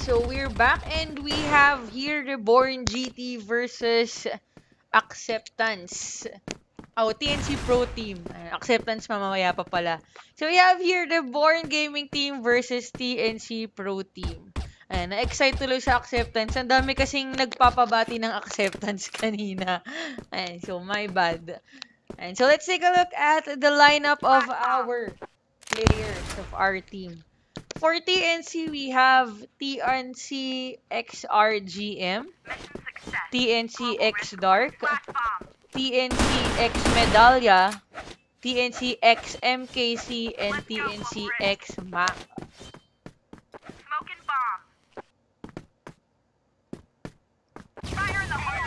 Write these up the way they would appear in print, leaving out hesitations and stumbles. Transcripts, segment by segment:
So we're back and we have here Reborn GT versus Acceptance. Oh, TNC Pro Team. Acceptance mamamaya pa pala. So we have here Reborn Gaming Team versus TNC Pro Team. Ayan, na-excite tuloy sa Acceptance. Ang dami kasing nagpapabati ng Acceptance kanina. Ayan, so my bad. And so let's take a look at the lineup of our players of our team. For TNC, we have TNC XRGM, TNC X Dark, TNC X Medallia, TNC X MKC, and TNC X Mac. Smoking bomb. Fire in the hole.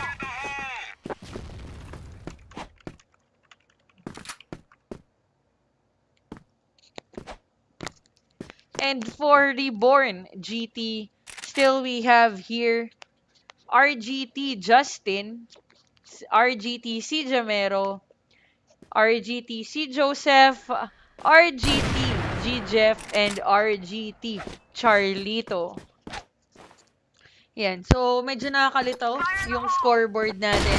And for Reborn GT, still we have here RGT Justin, RGT C Jamero, RGT C Joseph, RGT G Jeff, and RGT Charlito. Yan. So, medyo nakakalito yung scoreboard natin.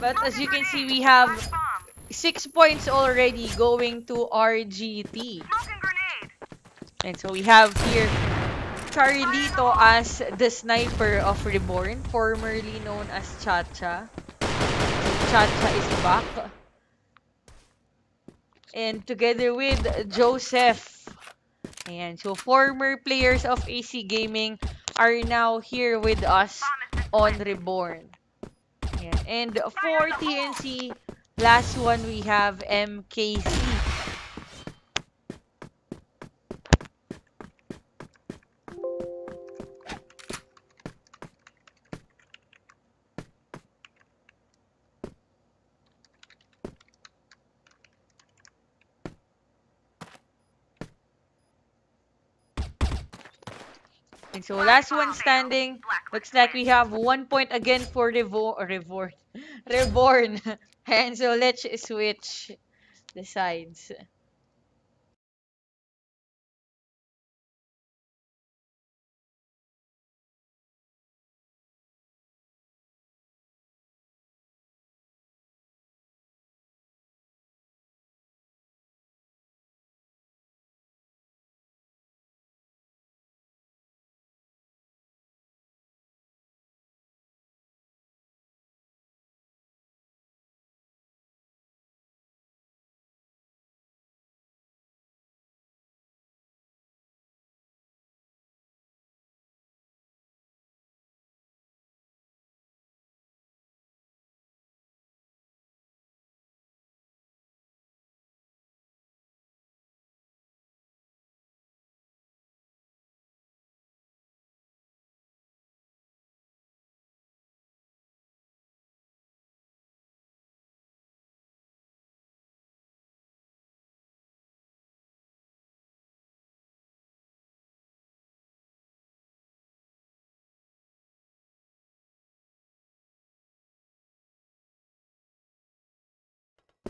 But as you can see, we have 6 points already going to RGT. Smoking grenade. And so, we have here Charlito as the sniper of Reborn, formerly known as Chacha. Chacha is back. And together with Joseph. Ayan. So, former players of AC Gaming are now here with us on Reborn. Ayan. And for TNC, last one we have MKC. And so last one standing, looks like we have 1 point again for Reborn. And so let's switch the sides.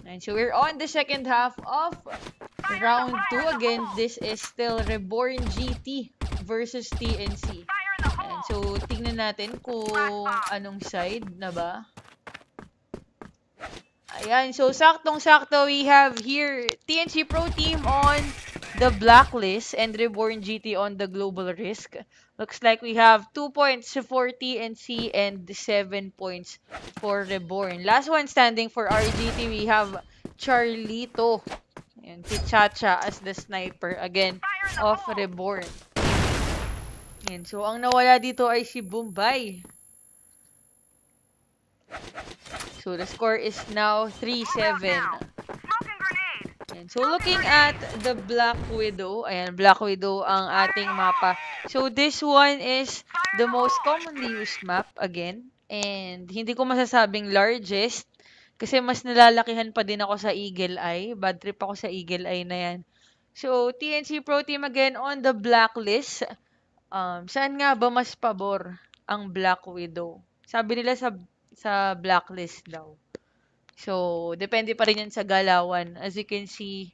And so we're on the second half of round 2 again. This is still Reborn GT versus TNC. And so tingnan natin kung anong side na ba. Ayan, so saktong-sakto we have here TNC Pro Team on the blacklist and Reborn GT on the global risk. Looks like we have 2 points for TNC and 7 points for Reborn. Last one standing for RGT, we have Charlito and si Chacha as the sniper again of Reborn. And so ang nawala dito ay si Bombay. So the score is now 3-7. And so looking at the Black Widow, ayan, Black Widow ang ating mapa. So this one is the most commonly used map again. And hindi ko masasabing largest kasi mas nalalakihan pa din ako sa Eagle Eye. Bad trip ako sa Eagle Eye na yan. So TNC Pro Team again on the blacklist. Saan nga ba mas pabor ang Black Widow? Sabi nila sa blacklist daw. So, depende pa rin yan sa galawan. As you can see.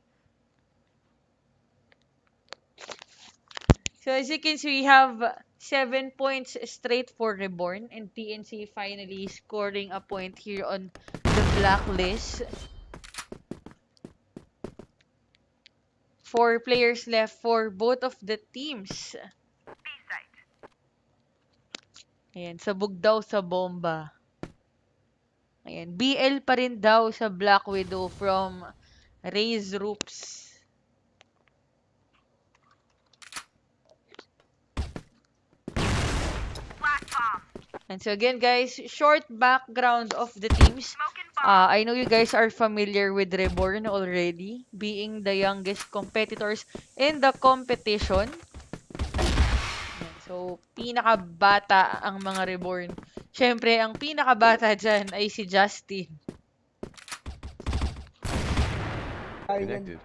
So as you can see, we have 7 points straight for Reborn, and TNC finally scoring a point here on the blacklist. 4 players left for both of the teams. B site. Ayan, sabog daw sa bomba. Ayan, BL pa rin daw sa Black Widow from Raise Roops. Flash bomb. And so again, guys, short background of the teams. Smoking bomb. I know you guys are familiar with Reborn already, being the youngest competitors in the competition. Ayan, so, pinakabata ang mga Reborn. Siyempre, ang pinakabata dyan ay si Justin. Connected.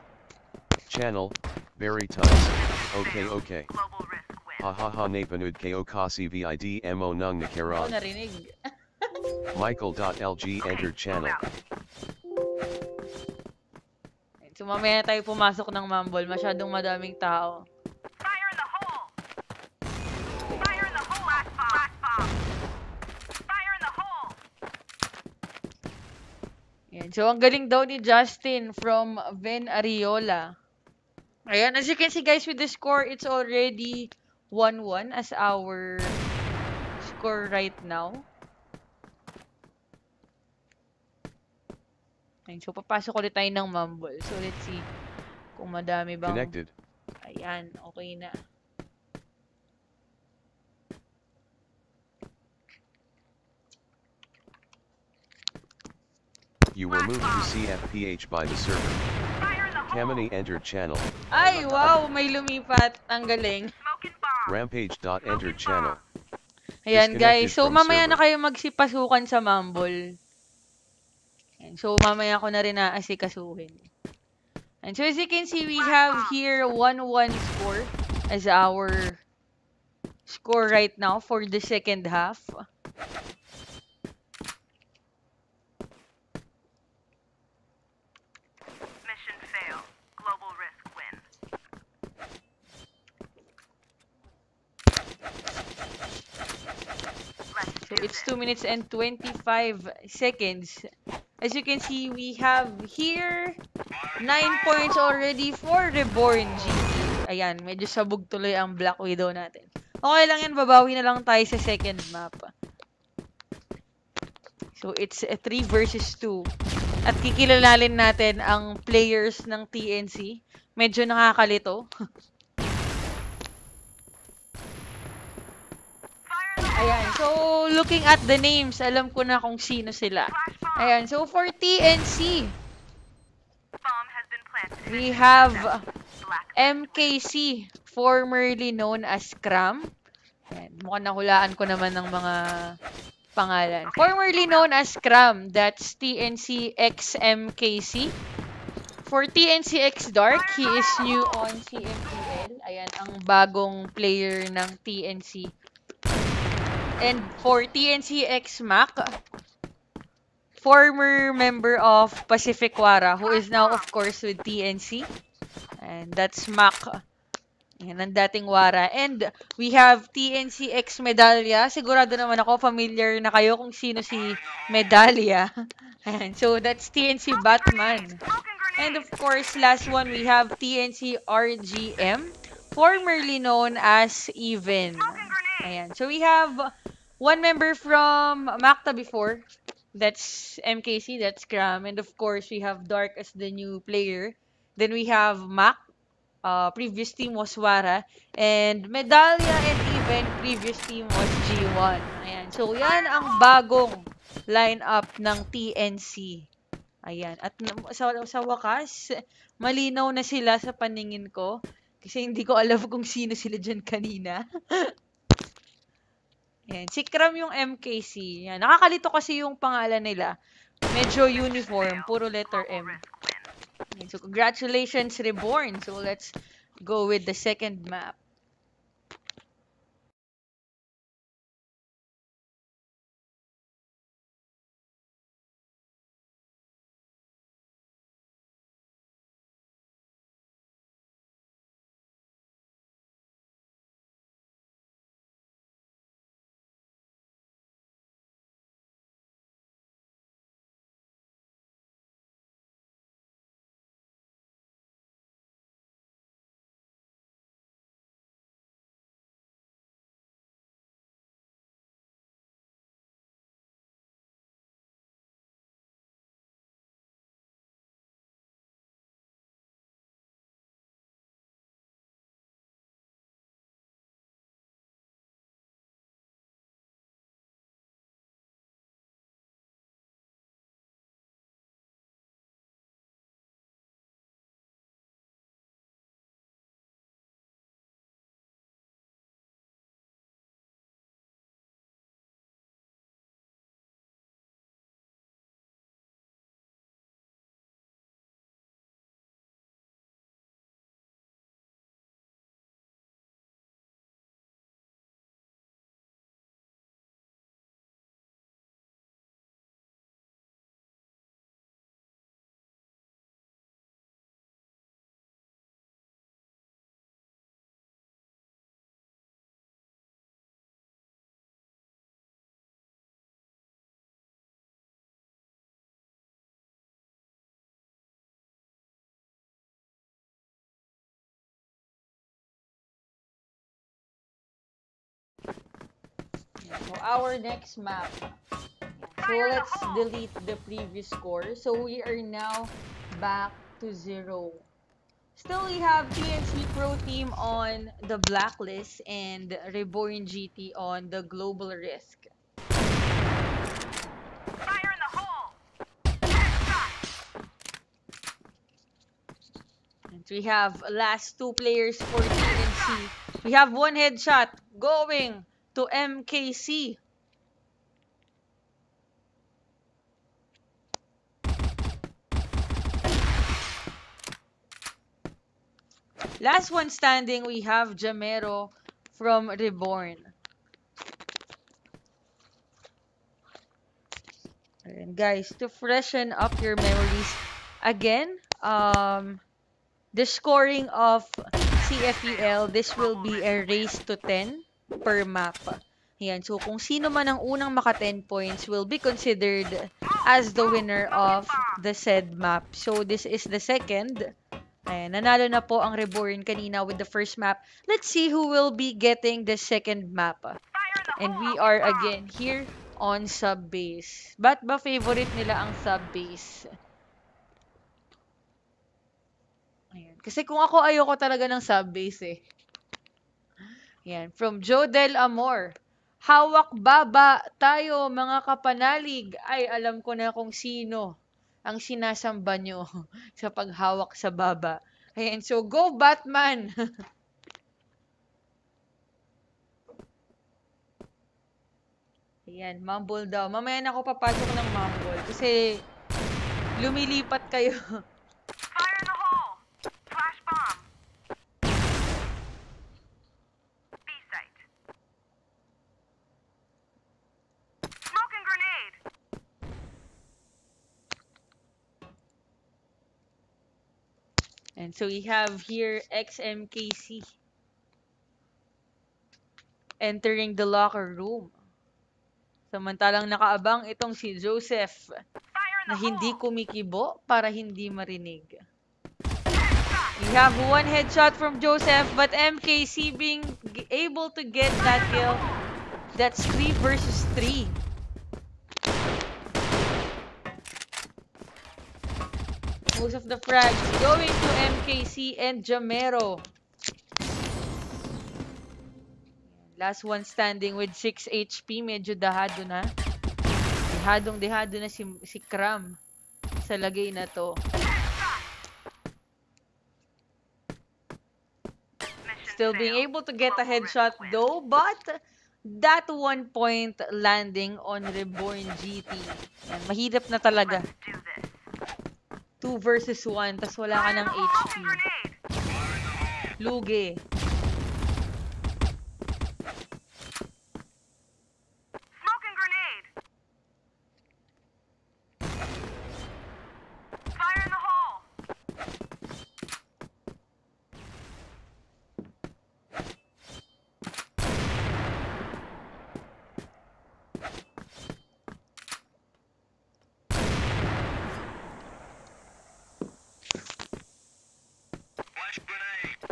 Channel, Veritas. Okay, okay. Global risk win. Ha ha ha napanood kayo kasi VIDMO nung Ako nakaraan. narinig. Michael.lg entered channel. Move out. So, mamaya tayo pumasok ng Mumble. Masyadong madaming tao. Fire in the hole. Fire in the hole. Flash bomb. Flash bomb. Fire in the hole. Ayan. So, ang galing daw ni Justin from Ven Ariola. Ayan, as you can see guys, with the score, it's already 1-1 as our score right now. Ayan, so, papasok ulit tayo ng Mumble. So, let's see kung madami bang... Connected. Ayan, okay na. You were moved to CFPH by the server. Fire in the hole. Kamini entered channel. Ay, wow! May lumipat. Ang galing. Smoking bomb. Rampage. Entered channel. Ayan, Disconnected guys. So, from mamaya na server. kayo magsipasukan sa Mumble. Ayan, so, mamaya ko na rin naasikasuhin. And so, as you can see, we have here 1-1 score as our score right now for the second half. Mission fail. Global risk win. Let's So, do it's this. 2 minutes and 25 seconds. As you can see, we have here 9 points already for Reborn GT. Ayan, medyo sabog tuloy ang Black Widow natin. Okay lang yan, babawi na lang tayo sa second map. So, it's a 3 versus 2. At kikilalalin natin ang players ng TNC. Medyo nakakalito. Fire in the hole. Ayan, so looking at the names, alam ko na kung sino sila. Flash bomb. Ayan, so for TNC, Bomb has been planted. we have Black. MKC, formerly known as Cram. Ayan, mukhang nahulaan ko naman ng mga pangalan. Formerly known as Cram, that's TNC X MKC. For TNC X Dark, he is new on CMPL. Ayan, ang bagong player ng TNC. And for TNC X Mac, former member of Pacific Wara, who is now, of course, with TNC. And that's Mac. Yan, ang dating Wara. And we have TNC X Medallia. Sigurado naman ako, familiar na kayo kung sino si Medallia. Ayan, so that's TNC Batman. Smoking grenade. And of course, last one, we have TNC RGM, formerly known as Even. Smoking grenade. Ayan, so we have one member from Macta before. That's MKC, that's Cram. And of course, we have Dark as the new player. Then we have Mac. Previous team was Wara. And Medallia and Even, previous team was G1. Ayan. So, yan ang bagong lineup ng TNC. Ayan. At sa wakas, malinaw na sila sa paningin ko. Kasi hindi ko alam kung sino sila dyan kanina. Ayan. Si Cram yung MKC. Ayan. Nakakalito kasi yung pangalan nila. Medyo uniform. Puro letter M. Risk win. Ayan. So, congratulations, Reborn. So, let's go with the second map. So, our next map. So, let's delete the previous score. So, we are now back to 0. Still, we have TNC Pro Team on the Blacklist and Reborn GT on the Global Risk. Fire in the hole! Headshot! And we have last 2 players for TNC. We have 1 headshot going to MKC. Last one standing, we have Jamero from Reborn. And guys, to freshen up your memories, again, the scoring of CFEL, this will be a race to 10 per map. Ayan, so kung sino man ang unang maka 10 points will be considered as the winner of the said map. So this is the second. Ayan, nanalo na po ang Reborn kanina with the first map. Let's see who will be getting the second map. And we are again here on sub-base. Ba't ba favorite nila ang sub-base? Ayan. Kasi kung ako, ayoko talaga ng sub-base eh. Ayan. From Jodel Amor. Hawak baba tayo mga kapanalig. Ay, alam ko na kung sino ang sinasamba nyo sa paghawak sa baba. Ayan. So, go Batman! Ayan, mumble daw. Mamaya na ako papasok ng mumble kasi lumilipat kayo. Fire in the hole! Flash bomb! B site. Smoke and grenade! And so we have here XMKC entering the locker room. Samantalang nakaabang itong si Joseph na hindi kumikibo para hindi marinig. We have 1 headshot from Joseph, but MKC being able to get that kill. That's 3 versus 3. Most of the frags going to MKC and Jamero. Last one standing with 6 HP. Medyo dehado na. Dehadong-dehado na si Kram sa lagay na to. Still being able to get a headshot though, but that 1 point landing on Reborn GT. Yan, mahirap na talaga. 2 versus 1, tas wala ka ng HP. Lugi. Smoke and grenade! Fire in the hole!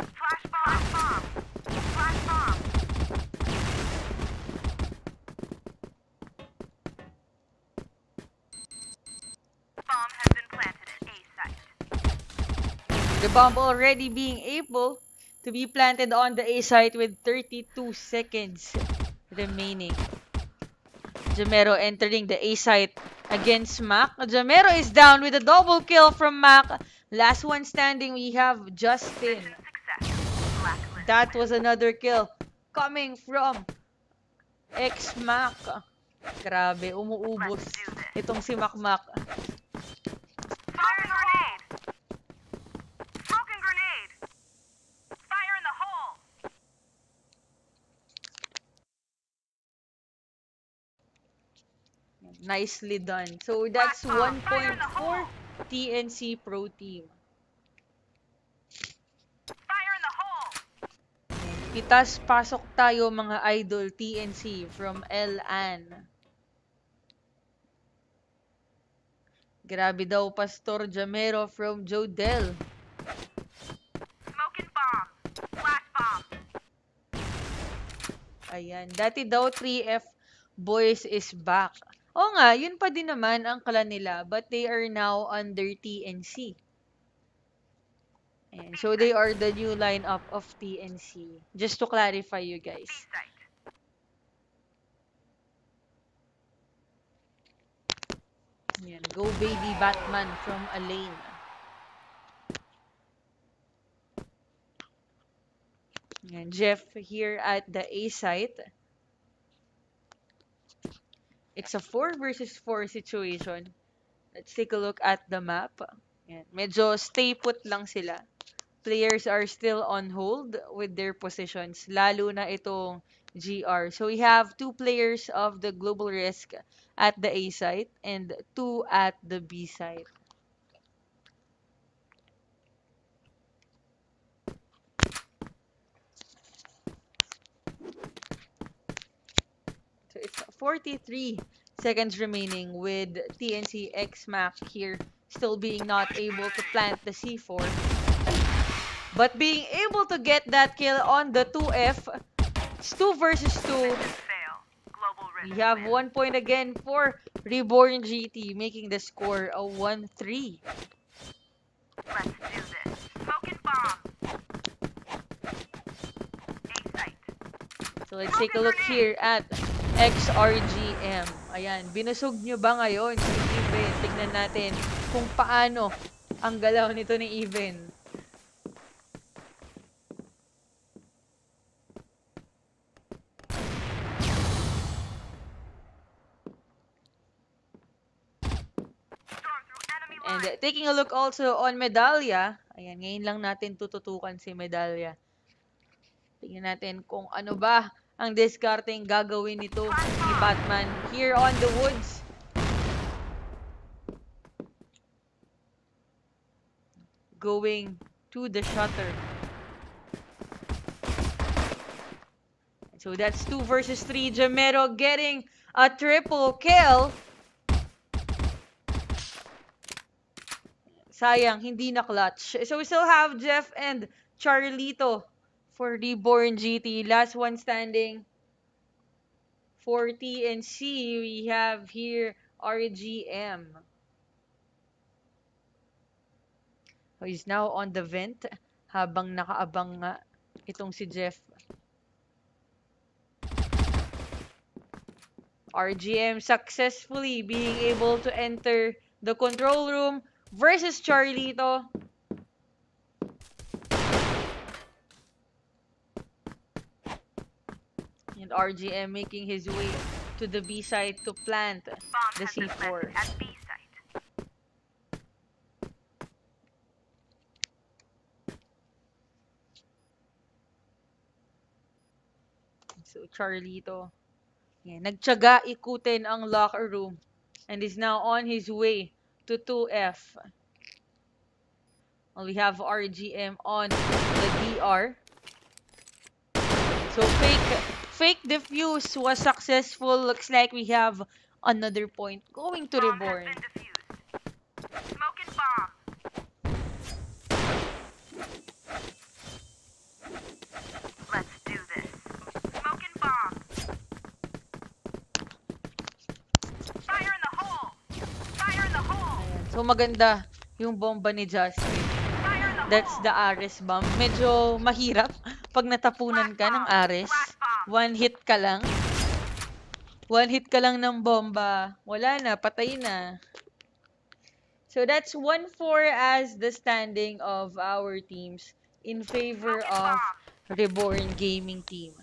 Flash bomb! Flash bomb! Bomb has been planted at A site. The bomb already being able to be planted on the A site with 32 seconds remaining. Jamero entering the A site against Mac. Jamero is down with a double kill from Mac. Last one standing, we have Justin. Success. Blacklist. That was another kill coming from ex-Mac. Grabe, umuubos itong si Mac. Fire and grenade! Smoke and grenade! Fire in the hole! Nicely done. So that's 1 point for TNC Pro Team. Fire in the hole! Itas pasok tayo mga idol TNC from LAN. Grabe daw Pastor Jamero from Jodel. Smoke and bomb! Flash bomb! Ayan. Dati daw 3F Boys is back. Oo nga, yun pa din naman ang clan nila, but they are now under TNC. And so they are the new lineup of TNC. Just to clarify you guys. B site. Yan, go baby Batman from a lane. Yan, Jeff here at the A site. It's a 4 versus 4 situation. Let's take a look at the map. Yan, medyo stay put lang sila. Players are still on hold with their positions, lalo na itong GR. So we have 2 players of the Global Risk at the A site and 2 at the B site. So it's 43 seconds remaining with TNC X-Mac here still being not able to plant the C4. But being able to get that kill on the 2F, it's 2 versus 2. Mission fail. Global risk. We have win. 1 point again for Reborn GT, making the score a 1-3. Let's do this. Smoking bomb. A site. So let's take a look here at XRGM. Ayan, binusog nyo ba ngayon si Even? Tignan natin kung paano ang galaw nito ni Even. Storm through enemy And lines. taking a look also on Medallia. Ayan, ngayon lang natin tututukan si Medallia. Tingnan natin kung ano ba ang discarding gagawin nito ni Batman here on the woods. Going to the shutter. So that's 2 versus 3. Jamero getting a triple kill. Sayang, hindi na clutch. So we still have Jeff and Charlito for Reborn GT. Last one standing. For TNC, we have here RGM. Who is now on the vent habang nakaabang nga itong si Jeff. RGM successfully being able to enter the control room versus Charlito. And RGM making his way to the B side to plant Bomb the has been C4. planted at B site. So Charlito, yan, nagtyaga ikutin ang locker room and is now on his way to 2F. Well, we have RGM on the DR. So fake defuse was successful. Looks like we have another point going to Bomb Reborn. has been defused. Smoking bomb. Let's do this. Smoking bomb. Fire in the hole. Fire in the hole. Ayan. So maganda yung bomba ni Justin. Fire in the That's hole. the Ares bomb. Medyo mahirap pag natapunan ka ng Ares. One hit ka lang. One hit ka lang ng bomba. Wala na, patay na. So that's 1-4 as the standing of our teams in favor of Reborn Gaming team.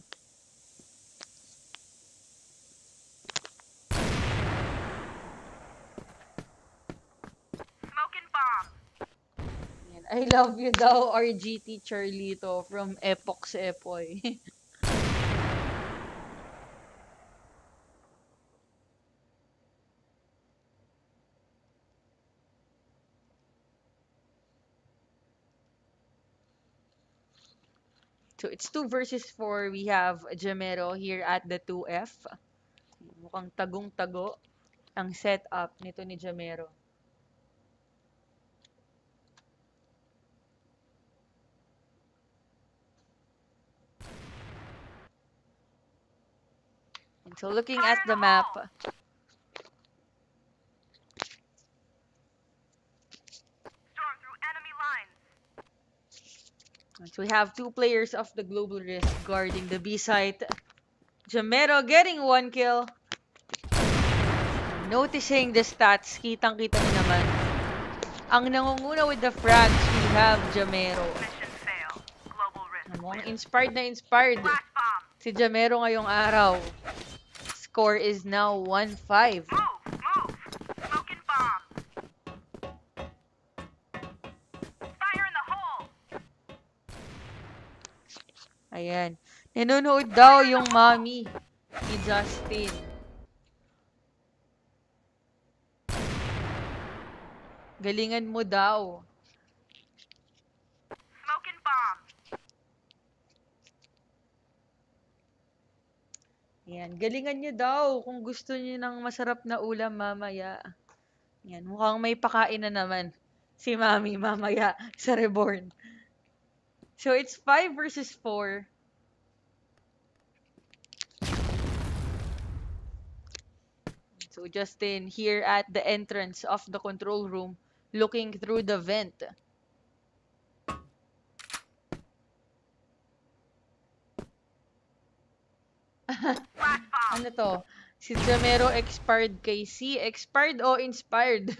Smoking bomb. Yan. I love you daw, RGT Charlito from Epoch sa Epoy. So it's 2 versus 4. We have Jamero here at the 2F. Mukhang tagong-tago ang setup nito ni Jamero. So looking at the map, Storm through enemy lines. so we have two players of the Global Risk guarding the B site. Jamero getting 1 kill. Noticing the stats, kitang-kita niyo naman. Ang nangunguna with the frags, we have Jamero. Mission fail. Global risk. Mukhang inspired na inspired Flash bomb. si Jamero ngayong araw. Score is now 1-5. Move. Smoking bomb. Fire in the hole. Ayan. Nanonood daw yung mommy ni Justin. Galingan mo daw. Smoking bomb. Ayan. Galingan nyo daw kung gusto nyo ng masarap na ulam mamaya. Ayan. Mukhang may pakain na naman si mami mamaya sa Reborn. So it's 5 versus 4. So Justin here at the entrance of the control room, looking through the vent. Flash bomb. Ano to? Si Jamero expired kay C. Expired o inspired?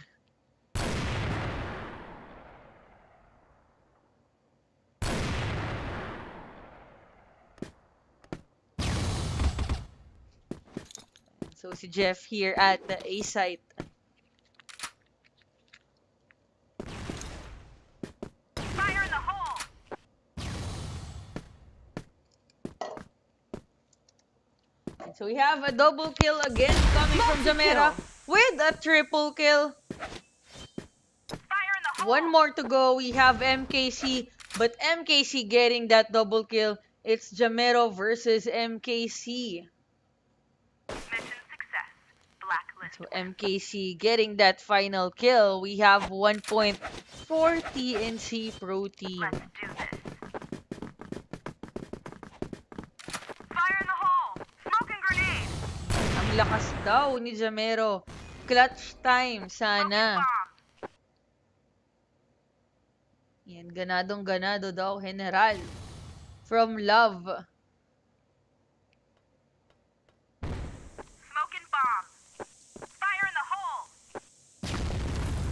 So si Jeff here at the A site. Fire in the hole. So we have a double kill again coming from Jamera with a triple kill. Fire in the hole. One more to go. We have MKC, but MKC getting that double kill. It's Jamero versus MKC. Mission success. Blacklist. So MKC getting that final kill. We have 1 point for TNC Pro Team. Let's do this. Fire in the hole. Smoking grenade. Ang lakas daw ni Jamero. Clutch time Smoking sana. bomb. Yan, ganadong ganado daw, General. From Love. Smoking bomb. Fire in the hole.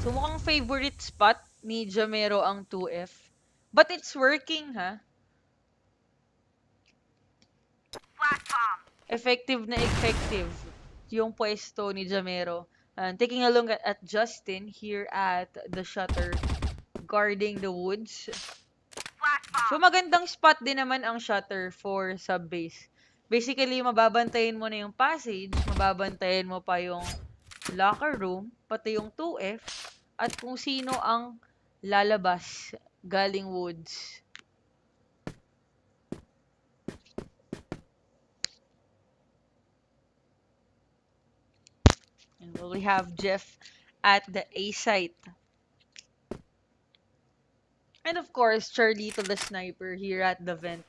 So mukhang favorite spot ni Jamero ang 2F. But it's working, ha? Flash bomb. Effective na effective yung pwesto ni Jamero. And taking a look at Justin here at the shutter guarding the woods. Flash bomb. So magandang spot din naman ang shutter for sub-base. Basically, mababantayin mo na yung passage, mababantayin mo pa yung locker room, pati yung 2F, at kung sino ang lalabas galing woods. And we have Jeff at the A site. And of course, Charlito the sniper here at the vent.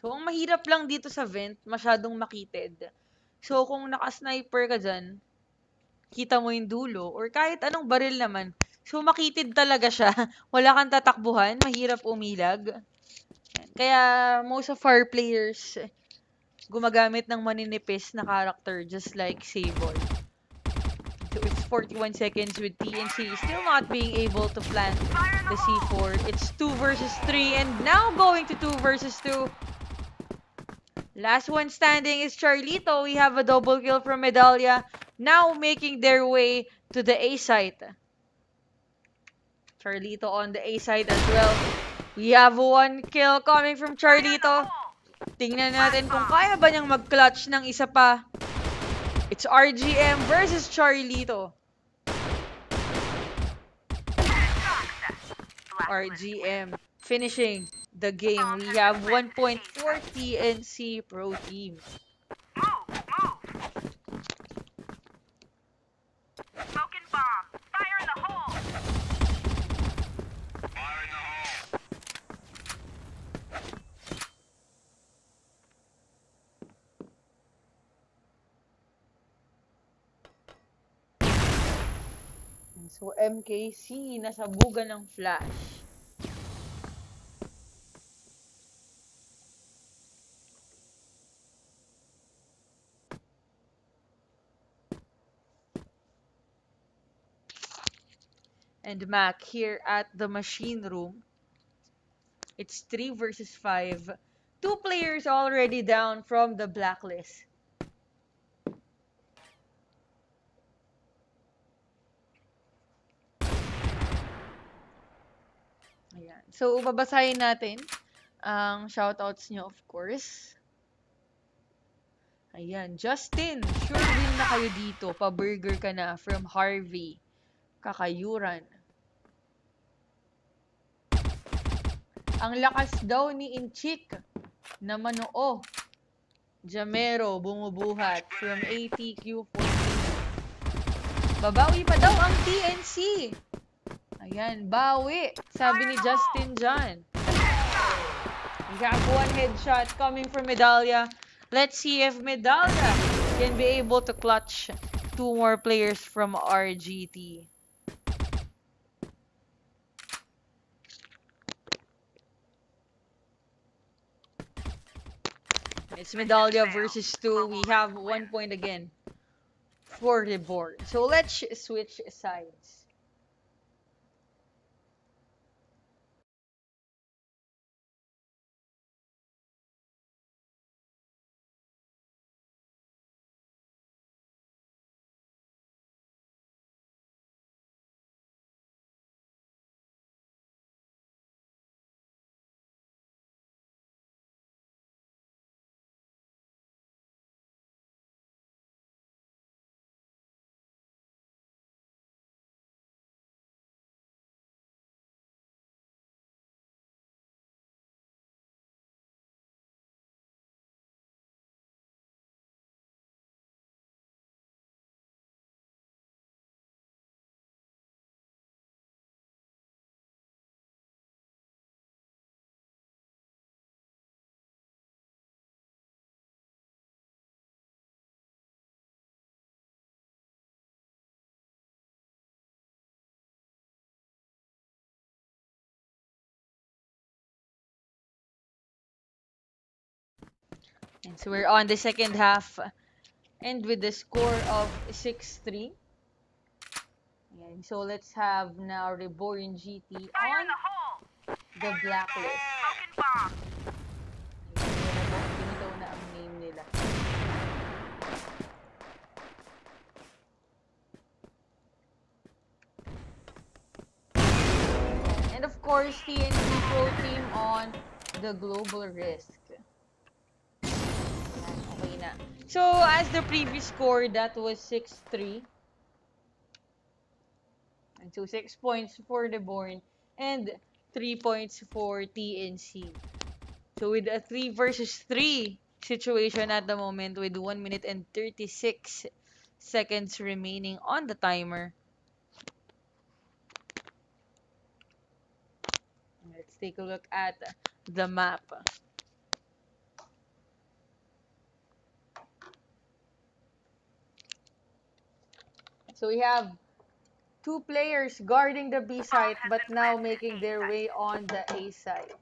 So, ang mahirap lang dito sa vent, masyadong makitid. So, kung naka-sniper ka dyan, kita mo yung dulo, or kahit anong baril naman, so makitid talaga siya. Wala kang tatakbuhan, mahirap umilag. Yan. Kaya, most of our players, gumagamit ng maninipis na character, just like Sable. So, it's 41 seconds with TNC still not being able to plant the C4. It's 2 versus 3, and now going to 2 versus 2. Last one standing is Charlito. We have a double kill from Medallia. Now making their way to the A site. Charlito on the A site as well. We have 1 kill coming from Charlito. Tingnan natin kung kaya ba niyang mag-clutch ng isa pa. It's RGM versus Charlito. RGM finishing the game. We have 1 point for TNC Pro Team. Move. Smoking bomb. Fire in the hole. So, MKC, nasabugan ng flash. And Mac here at the machine room. It's 3 versus 5. 2 players already down from the blacklist. Ayan. So, babasahin natin ang shoutouts nyo, of course. Ayan. Justin, sure win na kayo dito. Pa-burger ka na from Harvey. Kakayuran. Ang lakas daw ni Inchik na Manoo. Jamero, bumubuhat from ATQ14. Babawi pa daw ang TNC. Ayan, bawi. Sabi ni Justin John. We have one headshot coming from Medallia. Let's see if Medallia can be able to clutch 2 more players from RGT. It's Medallia versus 2. We have 1 point again for the board. So let's switch sides. And so we're on the second half. And with the score of 6-3. Ayan, so let's have now Reborn GT Fire on in the hole! the blacklist. Smoking bomb! Ayan, pinitaw na ang name nila. And of course, TNT Pro Team on the Global Risk. Okay na. So, as the previous score, that was 6-3. And so, 6 points for Reborn and 3 points for TNC. So, with a 3 versus 3 situation at the moment with 1 minute and 36 seconds remaining on the timer. Let's take a look at the map. So we have 2 players guarding the B site, but now making their way on the A site.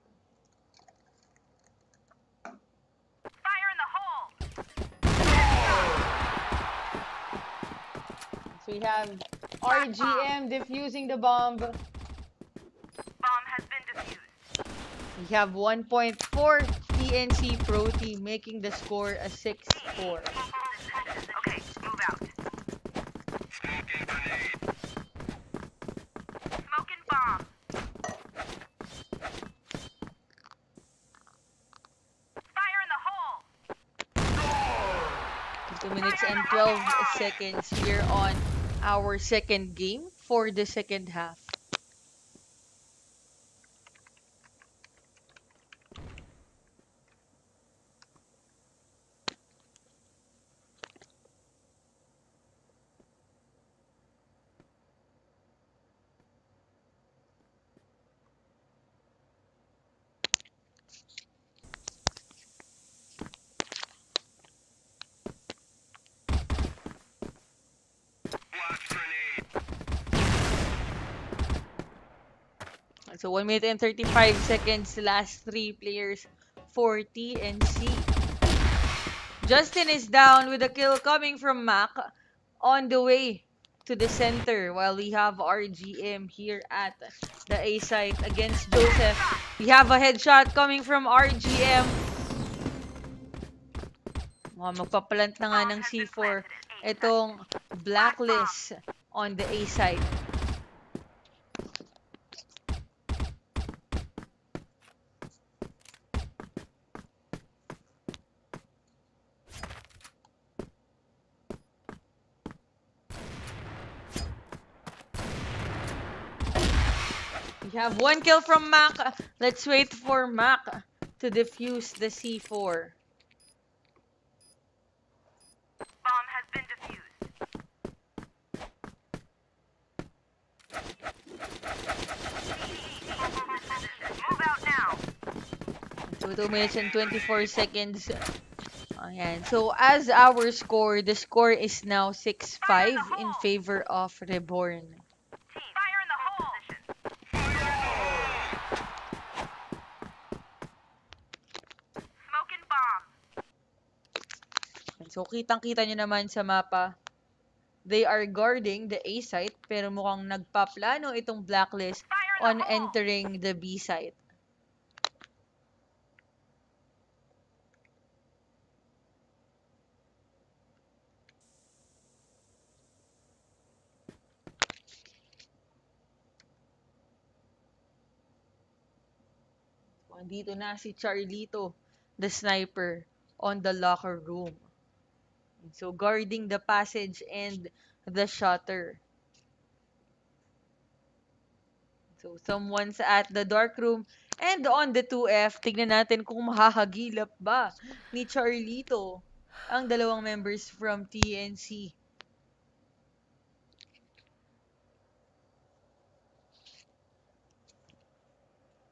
Fire in the hole! So we have RGM defusing the bomb. Bomb has been defused. We have 1 point for TNC Pro Team, making the score a 6-4. Okay, move out. Smoking bomb. Fire in the hole! 2 minutes and 12 seconds here on our second game for the second half. So 1 minute and 35 seconds, last 3 players for TNC. Justin is down with a kill coming from Mac on the way to the center, while we have RGM here at the A site against Joseph. We have a headshot coming from RGM. Magpapalant na nga ng C4 itong Blacklist on the A side. We have 1 kill from Mac. Let's wait for Mac to defuse the C4. Bomb has been defused. Move out now. So 2 minutes and 24 seconds. Ayan. So as our score, the score is now 6-5 in favor of Reborn. Fire in the hole. Smoking bomb. So kitang-kita nyo naman sa mapa, they are guarding the A site, pero mukhang nagpaplano itong Blacklist on entering the B site. Andito na si Charlito, the sniper, on the locker room. So guarding the passage and the shutter. So someone's at the dark room and on the 2F. Tignan natin kung mahahagilap ba ni Charlito ang dalawang members from TNC.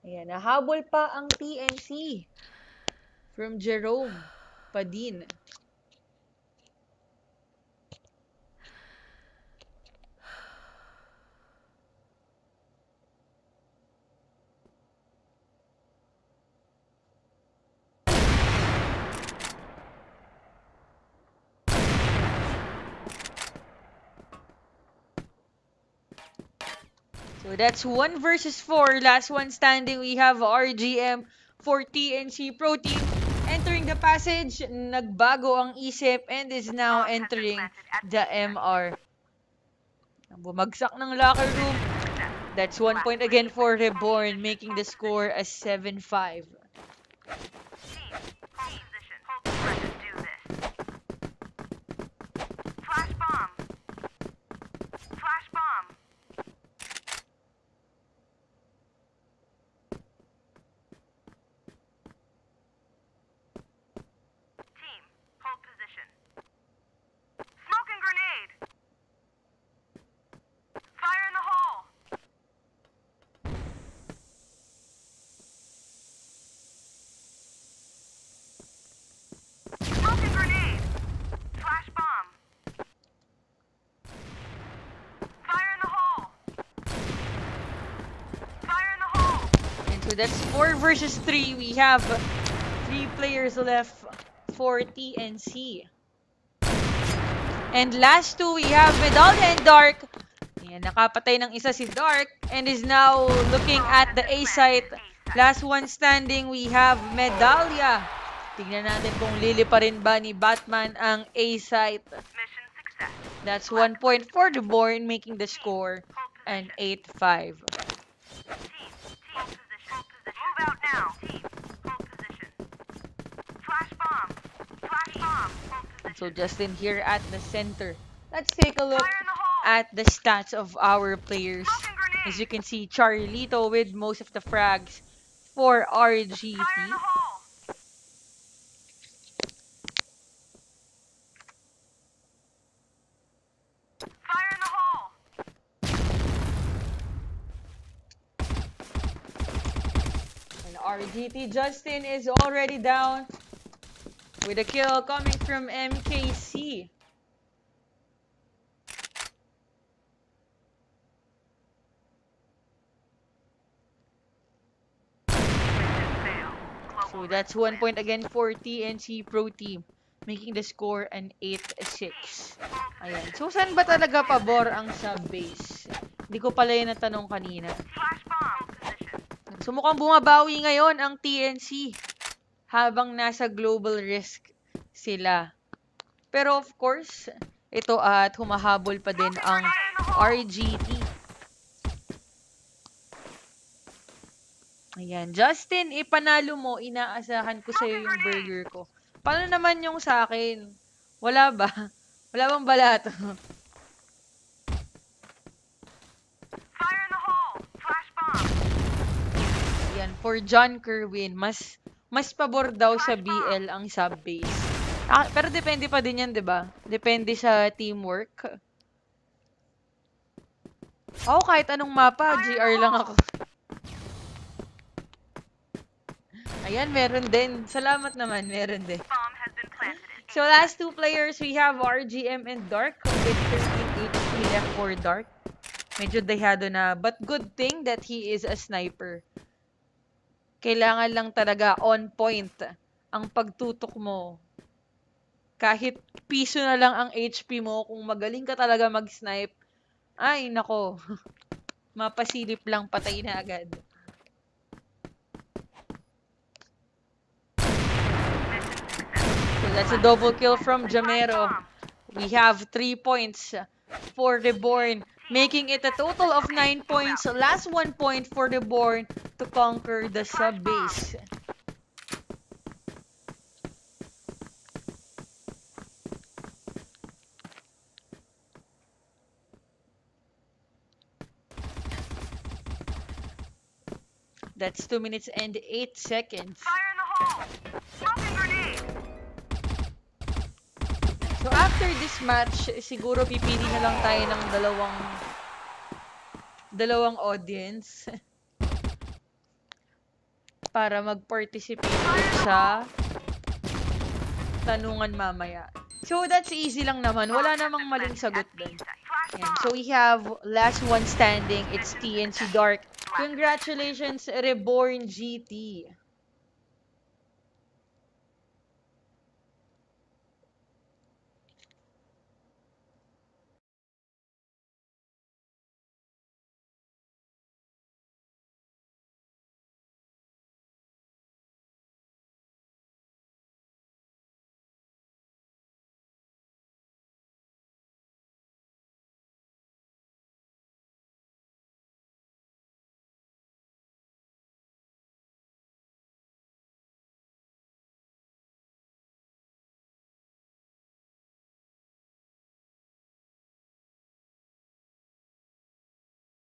Ayan, nahabol pa ang TNC from Jerome Padin. So that's 1 versus 4. Last one standing. We have RGM for TNC Pro Team entering the passage. Nagbago ang isip and is now entering the MR. Bumagsak ng locker room. That's 1 point again for Reborn, making the score as 7-5. Flash bomb. Flash bomb. Team, hold position. Smoking grenade. Fire in the hole. Smoking grenade. Flash bomb. Fire in the hole. Fire in the hole. And so that's 4 versus 3. We have 3 players left for TNC. And last 2, we have Medallia and Dark. Ayan, nakapatay ng isa si Dark and is now looking at the A site. Last one standing, we have Medallia. Tingnan natin kung lilipa rin ba ni Batman ang A site. Mission success. That's 1 point for Reborn, making the score an 8-5. Team, hold position. Move out now. Team, hold position. Flash bomb. Flash bomb. Hold position. So Justin here at the center. Let's take a look Fire in the hole. at the stats of our players. Smoking grenade. As you can see, Charlito with most of the frags for RGT. Fire in the hole. Fire in the hole. And RGT Justin is already down with a kill coming from MKC. So that's 1 point again for TNC Pro Team, making the score an 8-6. Ayan. So saan ba talaga pabor ang sub-base? Hindi ko pala yun natanong kanina. Flash bomb. Position. So mukhang bumabawi ngayon ang TNC habang nasa global risk sila. Pero of course, ito at humahabol pa din ang RGT. Ayan. Justin, ipanalo mo. Inaasahan ko sa'yo yung burger ko. Paano naman yung sa akin? Wala ba? Wala bang balato? Fire in the hole. Flash bomb. Ayan. For John Kerwin, mas pabor daw sa BL ang sub-base. Ah, pero depende pa din yan, di ba? Depende sa teamwork. Ako kahit anong mapa, GR lang ako. Ayan, meron din. Salamat naman, meron din. Bomb has been planted. So, last two players, we have RGM and Dark with 13 HP left for Dark. Medyo dehado na, but good thing that he is a sniper. Kailangan lang talaga on point ang pagtutok mo. Kahit piso na lang ang HP mo, kung magaling ka talaga mag-snipe, ay, nako. Mapasilip lang, patay na agad. So that's a double kill from Jamero. We have 3 points for Reborn, making it a total of 9 points. Last 1 point for Reborn to conquer the sub-base. That's 2 minutes and 8 seconds. Fire in the hole. Smoking grenade. So after this match, siguro pipili na lang tayo ng dalawang audience para mag-participate sa tanungan mamaya. So that's easy lang naman. Wala namang maling sagot dun. Ayan. So we have last one standing. It's TNC Dark. Congratulations, Reborn GT.